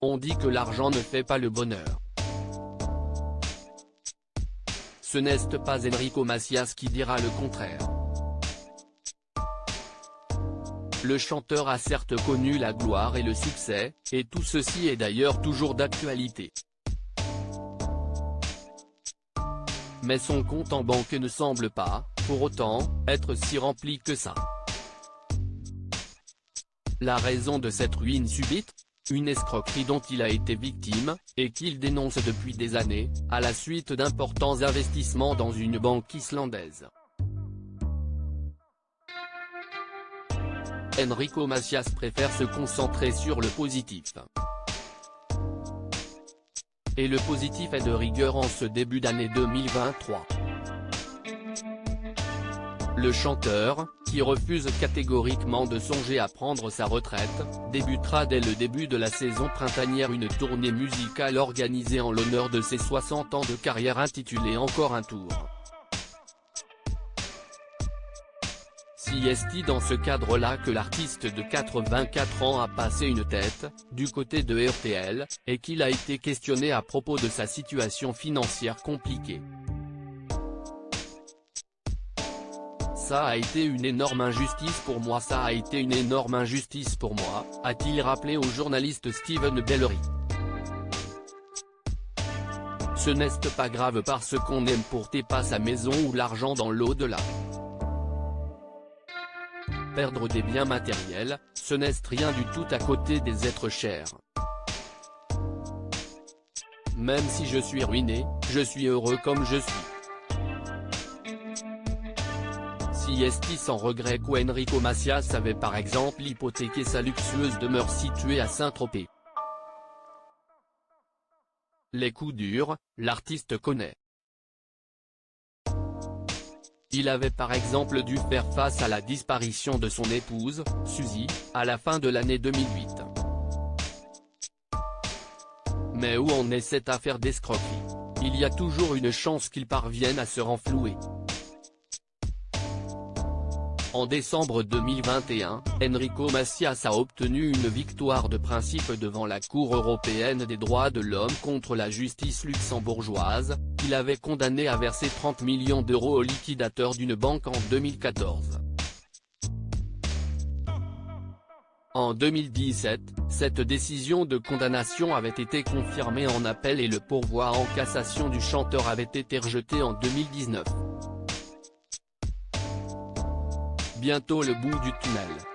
On dit que l'argent ne fait pas le bonheur. Ce n'est pas Enrico Macias qui dira le contraire. Le chanteur a certes connu la gloire et le succès, et tout ceci est d'ailleurs toujours d'actualité. Mais son compte en banque ne semble pas, pour autant, être si rempli que ça. La raison de cette ruine subite ? Une escroquerie dont il a été victime, et qu'il dénonce depuis des années, à la suite d'importants investissements dans une banque islandaise. Enrico Macias préfère se concentrer sur le positif. Et le positif est de rigueur en ce début d'année 2023. Le chanteur, qui refuse catégoriquement de songer à prendre sa retraite, débutera dès le début de la saison printanière une tournée musicale organisée en l'honneur de ses 60 ans de carrière intitulée Encore un tour. Si est dans ce cadre-là que l'artiste de 84 ans a passé une tête, du côté de RTL, et qu'il a été questionné à propos de sa situation financière compliquée. Ça a été une énorme injustice pour moi, ça a été une énorme injustice pour moi, a-t-il rappelé au journaliste Steven Bellery. Ce n'est pas grave parce qu'on n'aime pourtant pas sa maison ou l'argent dans l'au-delà. Perdre des biens matériels, ce n'est rien du tout à côté des êtres chers. Même si je suis ruiné, je suis heureux comme je suis. Si est sans regret qu'Enrico Macias avait par exemple hypothéqué sa luxueuse demeure située à Saint-Tropez. Les coups durs, l'artiste connaît. Il avait par exemple dû faire face à la disparition de son épouse, Suzy, à la fin de l'année 2008. Mais où en est cette affaire d'escroquerie? Il y a toujours une chance qu'il parvienne à se renflouer. En décembre 2021, Enrico Macias a obtenu une victoire de principe devant la Cour européenne des droits de l'homme contre la justice luxembourgeoise, qui l'avait condamné à verser 30 millions d'euros au liquidateur d'une banque en 2014. En 2017, cette décision de condamnation avait été confirmée en appel et le pourvoi en cassation du chanteur avait été rejeté en 2019. Bientôt le bout du tunnel.